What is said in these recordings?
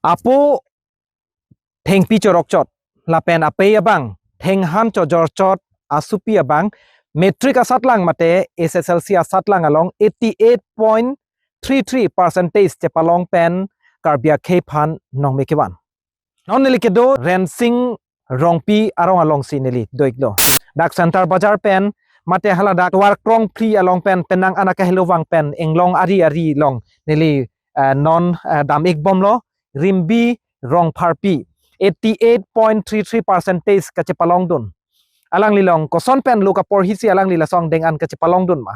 apo theng pi chorok chot lapen ape abang theng ham cho jor chot asupi abang metric asatlang mate SSLC asatlang along 88.33% chepalong pen karbia kephan nong mekiwan non nelikedo rensing rongpi arong along sineli doiklo dak center bazar pen mate hala dak war krong pri along pen penang anaka helowang pen englong ari long neli non dam ik bomlo rimbi Rongpharpi 88.33% kachepalong dun alang lilong koson pen luka por hisi alang lila song dengan kachepalong dun ma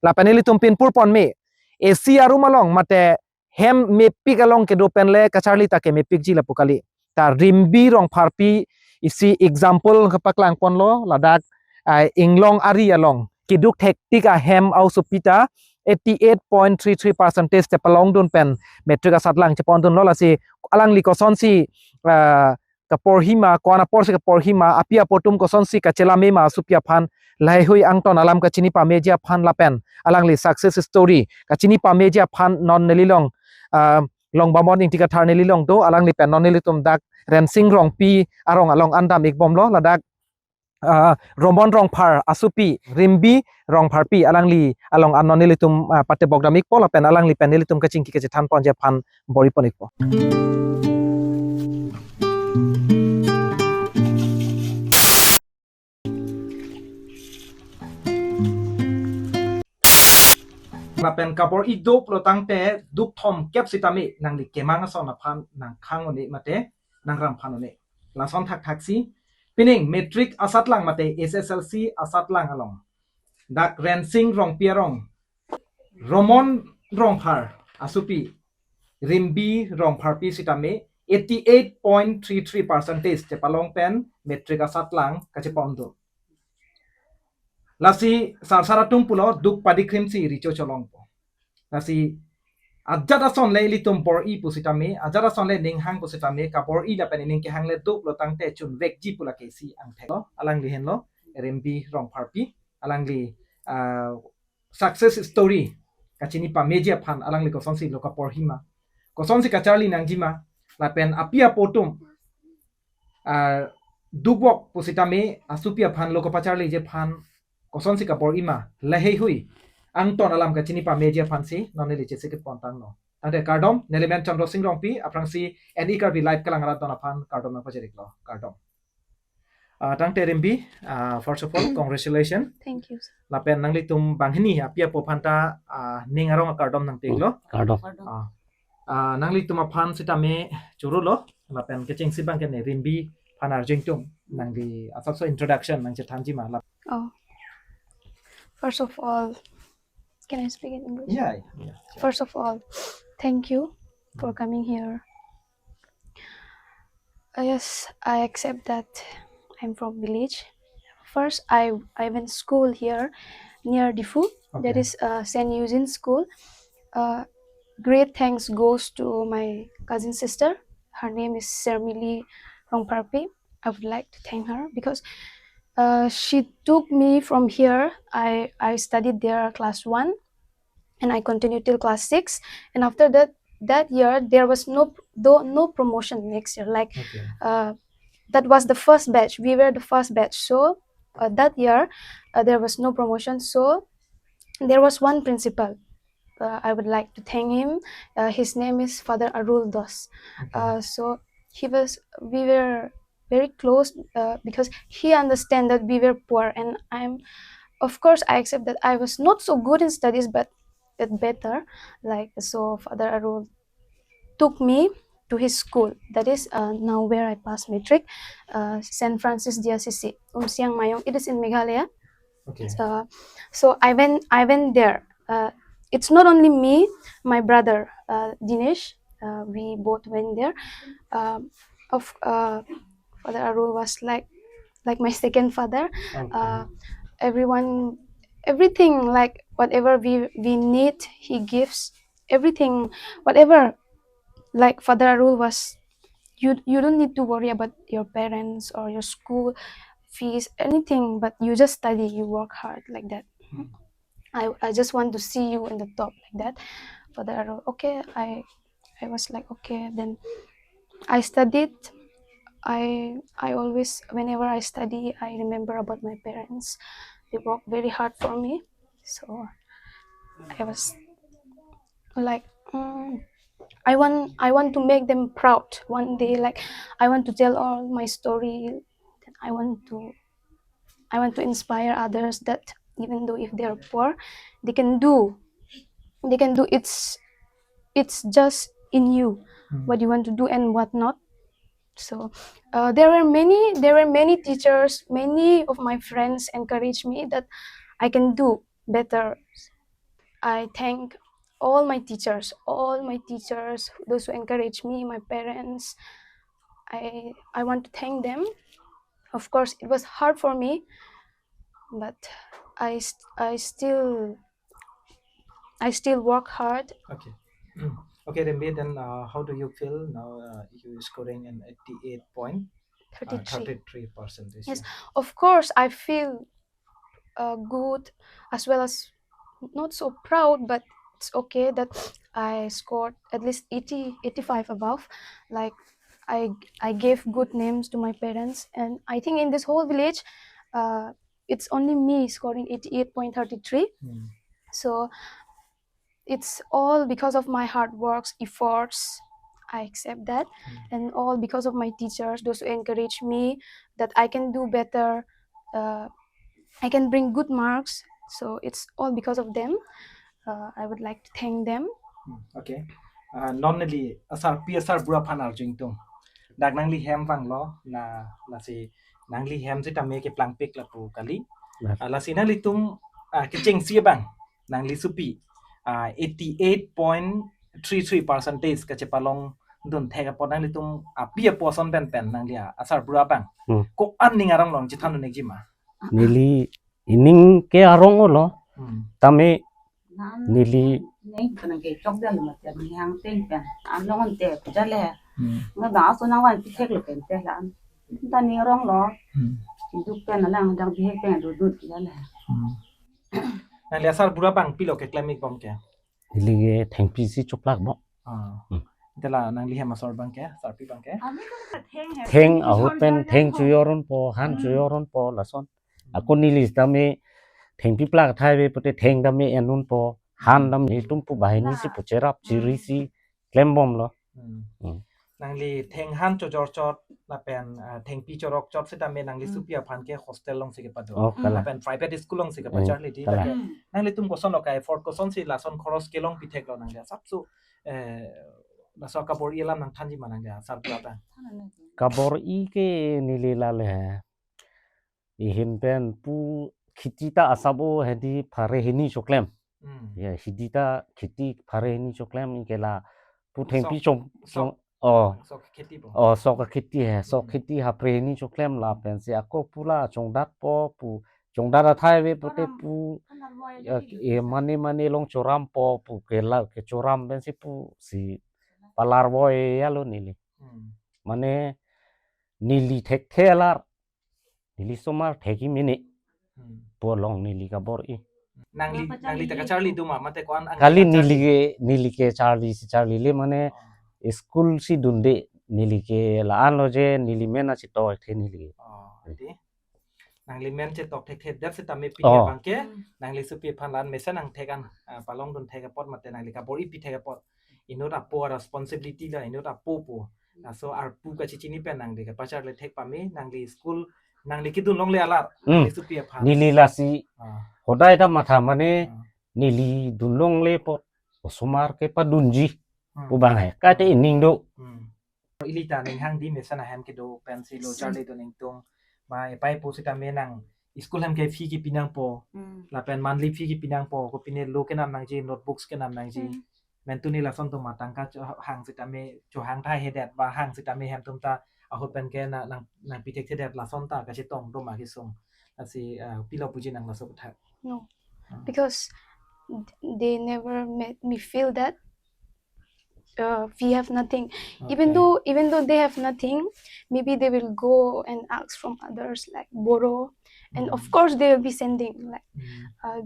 la peneli tumpin purpon me Asia rumalong mate hem me pik along ke do pen le kacharli take me pik ji la pukali ta rimbi Rongpharpi isi example kapaklang ponlo ladak Anglong ari along kiduk hektika hem au supita 88.33% te palong dun pen metric asatlang chepon dun lola si alang li koson si kapor hima kona por si kapor hima apia potum koson si kachela mema supia phan lai hui angton alam kachini pa media phan lapen alang li success story kachini pa media phan non nelilong long bamon intika thar nelilong to alang li pen non nelitum dak rensing rong pi arong along andam ikbom lo ladak Romon Rongphar asupi rimbi Rongpharpi alangli along anonilitum pate bogdamik pola pen alangli penelitum kaching ki kachan pon je phan bori ponik po pen kapor idop lotang te duk thom kep sitami nangli kemang son phan nang khang oni mate nang ram phan oni lason thak thaksi pining metric asatlang mate SSLC asatlang along dak rensing rong pierong Romon Rongphar asupi rimbi Rongpharpi sitame 88.33% chepalong pen metric asatlang kachepondo lasi sarsaratum pulo duk padikrim si richo cholong po lasi ajada son le litum por i pusitame ajada son le ninghang pusitame kapor i la pening ke hangle duk lotang te chun vekji pula ke si ang thelo alang li hen lo rimbi Rongpharpi alang li success story kachini pa media phan alang li koson si loka por hima koson si kacharli nangjima la pen apia potum dubok pusitame asupia phan loka pacharli je phan koson si kapor ima lahei hui angton alam kachini pa media phan si noneli che sekit pontang no ade kardom nelemen chandro sing rongpi aprang si ni karbi live kalang rat dona phan kardom na pajerik lo kardom tang te rimbi first of all congratulations thank you la pen nangli tum banghini apia po phanta ning arong kardom nang teglo kardom nangli tum phan sitame churulo la pen keching sibang ke ne rimbi phan arjingtum nangli asapso introduction nang che thanji ma la first of all, can I speak in English? yeah. First of all, thank you for coming here. Yes, I accept that I'm from village. First, I went school here near Difu. Okay. That is Saint Eugene School. Great thanks goes to my cousin sister. Her name is Sermili Rongpharpi. I would like to thank her because she took me from here. I studied there class 1 and I continued till class 6, and after that year there was no promotion next year, like Okay. that was the first batch. We were the first batch, so that year there was no promotion. So there was one principal. I would like to thank him. His name is Father Arul Das. Okay. So we were very close because he understand that we were poor, and of course I accept that I was not so good in studies, but it better. Like, so Father Arul took me to his school. That is now where I passed matric, St. Francis Diocese, Siang Mayong. It is in Meghalaya. Okay. So I went there. It's not only me, my brother Dinesh. We both went there. Father Arul was like my second father. Okay. Everything, like whatever we need, he gives everything. Whatever, like Father Arul was, you don't need to worry about your parents or your school fees, anything, but you just study, you work hard, like that. I just want to see you in the top, like that. Father Arul, okay, I was like, okay. Then I studied. I always, whenever I study, I remember about my parents. They worked very hard for me, so I was like, I want to make them proud one day. Like, I want to tell all my story. I want to I want to inspire others that even though if they are poor, they can do. They can do. It's just in you what you want to do and what not. So there were many teachers, many of my friends encouraged me that I can do better. I thank all my teachers, those who encouraged me, my parents. I want to thank them. Of course, it was hard for me, but I still work hard. Okay. Okay, Rimbi, then how do you feel now? You scoring an 33. 88.33%. Yes, of course, I feel good, as well as not so proud, but it's okay that I scored at least 80, 85 above. Like, I gave good names to my parents, and I think in this whole village, it's only me scoring 88.33. So it's all because of my hard works, efforts. I accept that, and all because of my teachers, those who encourage me that I can do better. I can bring good marks. So it's all because of them. I would like to thank them. Okay. Normally, asar bura panar jing tung. Dak nangli hem vang lo la si nangli hem zita me ke plang pik la pu kali. La si nangli tum kecing si bang nangli supi 88.33% ka palong dun thega po nangli tum pia poson pen nangli asar bura bang. Ko an ningarang long jithanu negjima. Nili ining ke arong lo tame nili nei kana ke chok da ma te ni hang ten pen Anglong te ja le nga ba so na wan ti thek le pen te la ta ni rong lo du pen na lang dang bi pen du du ja le nangli asar bura bang pilo ke klemik bom ke. nili ke thengpi si choplak bo Dela nangli hem asar bang ke asar pi bang ke. theng ahut pen theng chuyoron po han chuyoron po lason ako nili tame thengpi plak thai ve pote theng dame enun po han dam ni tum pu bahini si pucherap chiri si klembom lo nangli theng han cho jor chot la pen theng pi chorok chot sita me nangli supia phan ke hostel long sike pado la pen private school long sike pachar li di la nangli tum ko son ka effort ko son si la son khoros ke long pi thek lo nangli sapsu la so ka bor yelam nang thanji manang ya sar plata kabor i ke nili la le ihin pen pu khitita asabo hedi phare hini choklem ya hidita khiti phare hini choklem ikela pu thengpi chom so kheti bo sok khiti hai sok khiti hapre hini choklem la pen se ako pula chongdat po pu chongdat thai ve pote pu e mane long choram po pu kela ke choram ben si pu si palar boy ya lo nili mane nili thek thelar nili somar theki mini po long nili ka bor i nangli ta ka charli duma mate ko an kali nili ke charli le mane school si dunde nili ke la an lo je nili mena si to the nili nangli men che tok thek dap sita me pi bang ke nangli supi phan lan mesen ang thekan palong dun theka pot mate nangli ka bor i pi theka pot inot apo responsibility la inot apo po so ar pu ka chichini pen nangli ka pachar le thek pa me nangli school nangli kidun long le alar nangli supi phan nili la si hodai da matha mane nili dunlong le pot osumar ke pa dunji pu bang hai ka te ning do ilita ning hang di mesana hem ke do pencil lo charli do ning tong ma pai po sita me nang school hem ke fee ki pinang po la pen monthly fee ki pinang po ko pine lo ke nam nang ji notebooks ke nam nang ji men tu ni la son to matang ka hang sita me cho hang thai hedat ba hang sita me hem tum ta a hot pen ke na nang pitek hedat la son ta ka chi tong do ma ki song asi pilo puji nang la so tha No, because they never made me feel that we have nothing. Even though they have nothing, maybe they will go and ask from others, like borrow, and of course they will be sending, like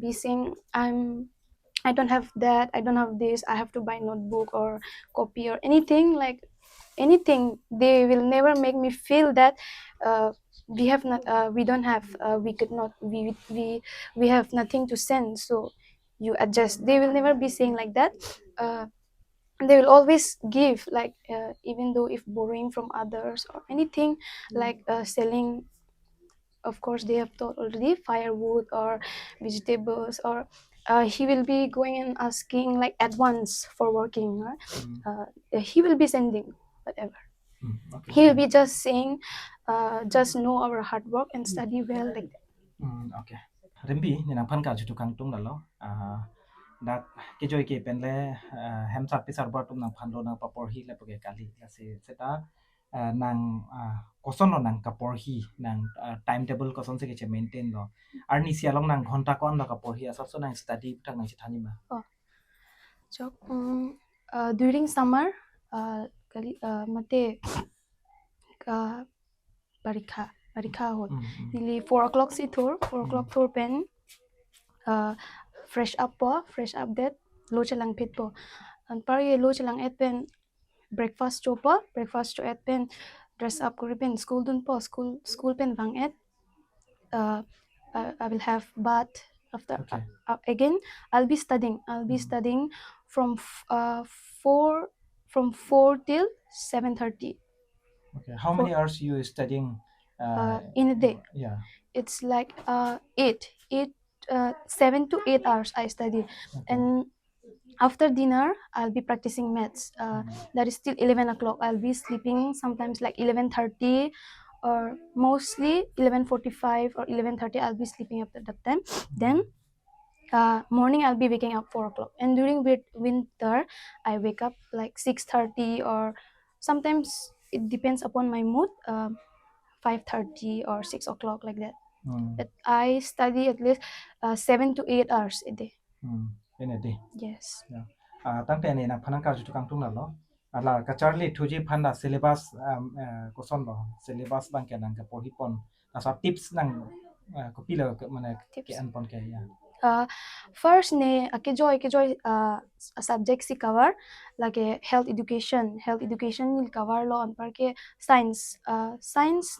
be saying, I don't have that, I don't have this, I have to buy notebook or copy or anything, like anything. They will never make me feel that we have not we don't have we could not we have nothing to send, so you adjust. They will never be saying like that. They will always give, like even though if borrowing from others or anything, like selling, of course they have taught already, firewood or vegetables, or he will be going and asking like advance for working, right? He will be sending whatever. Okay. He will be just saying just know our hard work and study well, like that. Okay. Rimbi ni nang phan ka chu kang tung lo dat ke joy ke pen le hem chat pi sar ba tum nang phan lo nang papor hi le page kali la se seta nang koson lo nang kapor hi nang timetable koson se ke che maintain lo ar ni sia long nang ghonta kon lo kapor hi asap so nang study thang nang chithani ma So during summer kali mate barikha hot nearly 4 o'clock si thor 4 o'clock thor pen fresh up that lo chalang pit po and par ye lo chalang et pen breakfast cho et pen dress up ko pen school dun po school pen bang et I will have bath after. Okay. Again I'll be studying from 4 till 7:30. Okay, how many hours you studying In a day? Yeah, It's like 7 to 8 hours I study. okay. And after dinner I'll be practicing maths. That is till 11 o'clock. I'll be sleeping sometimes like 11:30 or mostly 11:45 or 11:30. I'll be sleeping up at that time. Then morning I'll be waking up 4 o'clock, and during winter I wake up like 6:30, or sometimes it depends upon my mood, 5:30 or 6 o'clock, like that. But I study at least 7 to 8 hours a day. In a day. Yes. Tang te ni na phanang ka ju kang tung na lo ala ka charlie thuji phanda syllabus koson lo syllabus bang ke nang ka pohi pon asa tips nang ko pila mane ke an pon ke ya First ne akejoy subject si cover like health education will cover lo an par ke science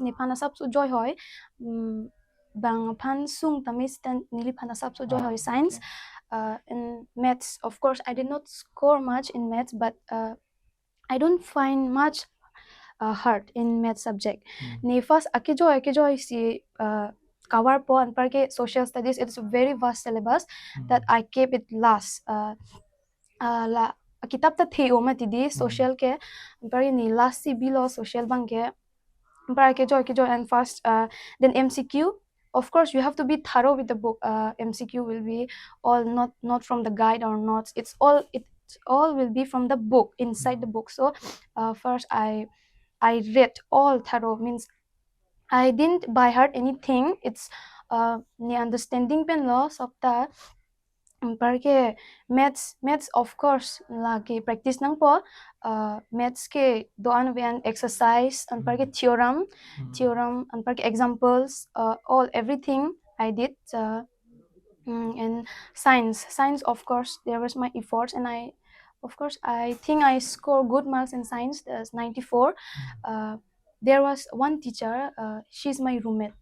ne phana sab so joy hoy bang phan sung tamis tan nili phana sab so joy hoy science. In maths, of course I did not score much in maths, but I don't find much hard in math subject. Ne first akejoy si cover po and parke social studies. It's a very vast syllabus that I keep it last. La kitab ta theo matidi social ke parke ni last si below social bang ke parke joy and first then MCQ. Of course you have to be thorough with the book. MCQ will be all not from the guide or notes. It all will be from the book, inside the book. So first I read all thorough, means I didn't by heart anything. It's ni understanding pen lo sabta parke maths of course lagi practice nang po maths ke doan wen exercise and parke theorem and parke examples, all everything I did. And science of course there was my efforts, and I think I score good marks in science. That's 94. There was one teacher, she's my roommate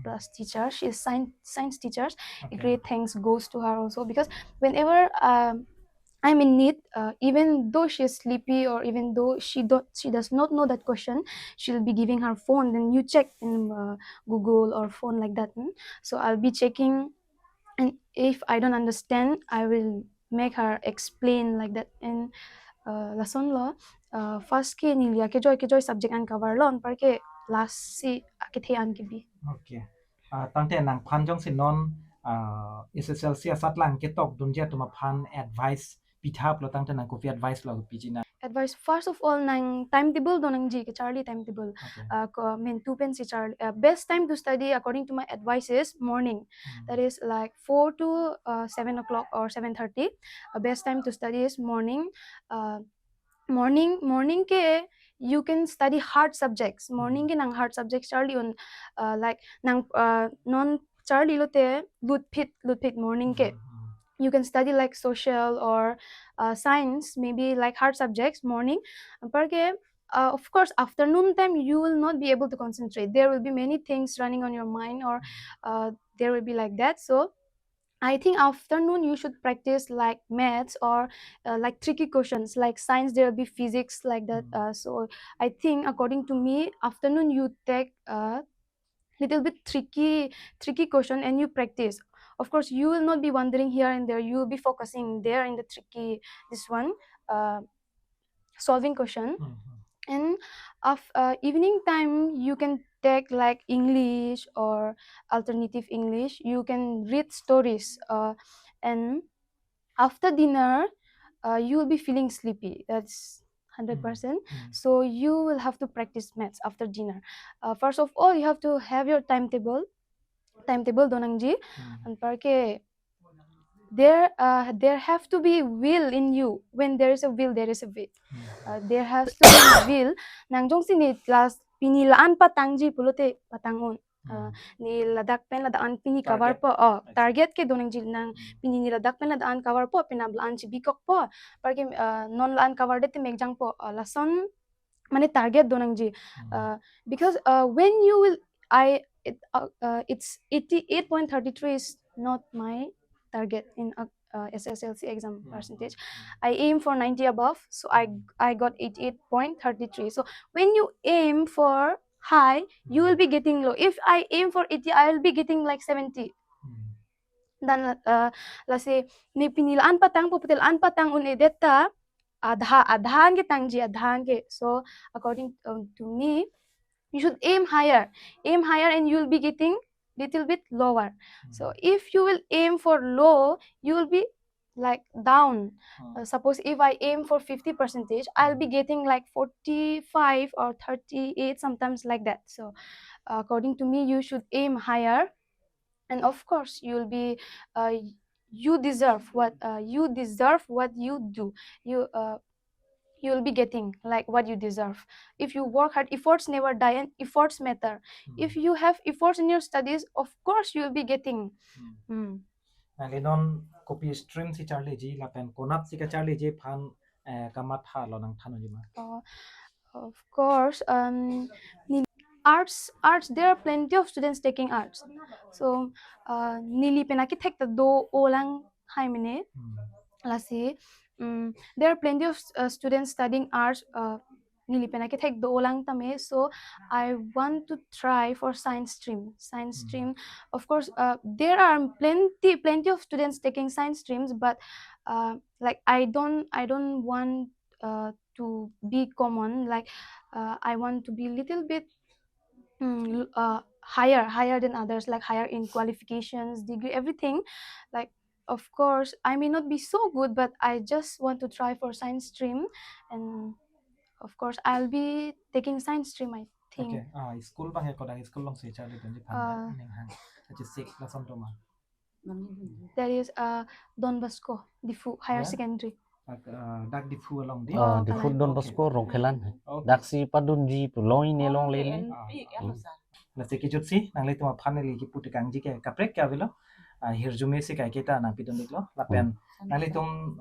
plus teacher. She's science teacher. Okay. Great thanks goes to her also, because whenever I'm in need, even though she's sleepy or even though she does not know that question, she'll be giving her phone, then you check in Google or phone, like that. So I'll be checking, and if I don't understand I will make her explain, like that. And lesson lo first ke ni liya ke joy subject an cover lo par ke last si ke the an ke bi. Okay. Tang te nang phan jong sin non SSLC asat lang ke tok dunja tuma phan advice pithap lo tang te nang ko fi advice lo pijina Advice first of all nang timetable do nang ji ke Charlie timetable. Ko men 2 pen si Charlie best time to study according to my advice is morning. That is like 4 to 7 o'clock or 7:30. Best time to study is morning. Morning ke you can study hard subjects. Morning ke nang hard subjects Charlie on like nang non Charlie lote lutpit morning ke. You can study like social or science, maybe like hard subjects morning. Parke of course afternoon time you will not be able to concentrate. There will be many things running on your mind, or there will be like that. So I think afternoon you should practice like maths, or like tricky questions like science. There will be physics like that. So I think according to me, afternoon you take little bit tricky question and you practice. Of course you will not be wandering here and there, you will be focusing there in the tricky, this one, solving question. And evening time you can take like English or alternative English. You can read stories, and after dinner you will be feeling sleepy, that's 100%. So you will have to practice maths after dinner. First of all you have to have your timetable donangji, and parke there have to be will in you. When there is a will, there is a way. There has to be will. Nangjong sini class pinilaan patangji pulote patangon. Ni ladak pen ladaan pini cover po. Target ke donangji nang pini ni ladak pen ladaan cover po pinablaan ci bikok po. Parke non laan cover dete megjang po. Lason mane target donangji. Because when you will it's 88.33 is not my target in SSLC exam percentage. I aim for 90 above, so I got 88.33. So when you aim for high, you will be getting low. If I aim for 80, I will be getting like 70. Dan let's say ni pinilaan patang puputilaan patang unedeta adhaan ke tangji adhaan ke. So according to me, you should aim higher, and you will be getting little bit lower. So if you will aim for low, you will be like down. Suppose if I aim for 50%, I'll be getting like 45 or 38, sometimes like that. So according to me, you should aim higher, and of course you will be you deserve what you do. You will be getting like what you deserve. If you work hard, efforts never die and efforts matter. If you have efforts in your studies, of course you will be getting. Linon copy stream si Charlie G lapen konat si ka Charlie G phan kamat ha lo nang thano jima. Of course, arts there are plenty of students taking arts. So nili penaki thek ta do olang hai mine lasi. There are plenty of students studying arts. Nili penaki thek do olang tame. So I want to try for science stream. Of course there are plenty of students taking science streams, but like I don't want to be common. Like I want to be little bit higher than others, like higher in qualifications, degree, everything. Like of course I may not be so good, but I just want to try for science stream, and of course I'll be taking science stream, I think. Okay. School bang ko dang school long si Charlie Benji phan ning hang. Achi sik la son to ma. There is Don Bosco Difu Higher Secondary. Dak di fu along di. Di food Don Bosco Rongpharpi. Dak si padun ji puloi ne long le. La se ki jut si nang le tuma phan li ki puti kang ji ke kaprek kya velo. Hirjume si kai kita na pidon diklo. La pen nang le tum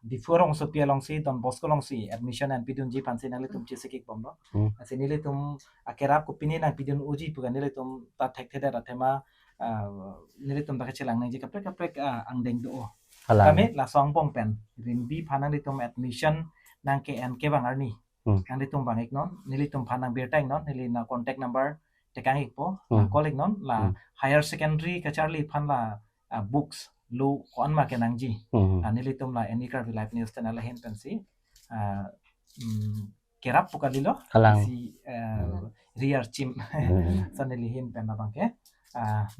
di fu rong so pia long si Don Bosco long si admission and pidon ji pan si nang le tum chi sikik bom lo. Ase ni le tum akerap ko pini nang pidon uji pugan ni le tum ta thek the da thema ni le tum ta chelang nang ji kaprek ang deng do. Kami la song pong pen Rimbi phanang litum admission nang KN ke bang arni ang litum bang ik non nilitum phanang bertang non nili na contact number tekang ik po calling non la higher secondary ka Charlie phan la books lu kon ma kenang ji nilitum la any Karbi life news tan la hen pen si kerap pukalilo si rear chim saneli hen pen na bang ke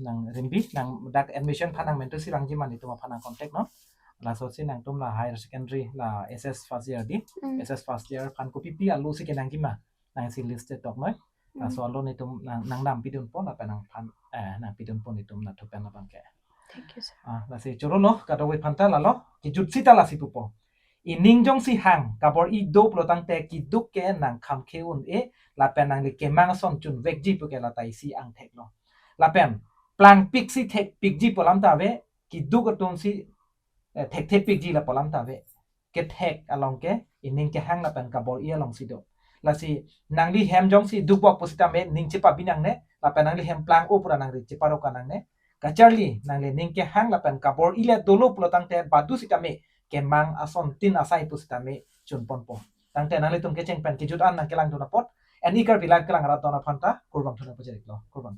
nang Rimbi nang dak admission phanang mentor si rang jiman itu phanang contact no la so si nang tum la higher secondary la SS first year di SS first year phan ko pipi alu si kenang jima nang si listed tok noi la so alu ni tum nang nam pidun pon la panang phan nang pidun pon itu na thupen la bang ke. Thank you, sir. La si choro lo ka do we phanta la lo ki jut si ta la si pupo ining jong si hang kabor I do plotang te ki duk ke nang kham kheun la penang li ke mang son chun vek ji pu ke la tai si ang thek lo. Lapen plang pik si thek pik ji polam ta ve ki du ko tum si thek pik ji la polam ta ve ke thek along ke ining ke hang lapen ka bor I along si do la si nangli hem jong si dukbok posita me ning chipa binang ne la pen nangli hem plang o pura nangri chipa ro kanang ne ka charli nangli ning ke hang la pen kabor ile dolo pulo tangte badu sita me ke mang ason tin asai posita me chun pon po tangte nangli tum ke cheng pen ki jut an nang kelang dona pot and ikar bilak kelang ra dona phanta kurbam thuna pojek lo kurbam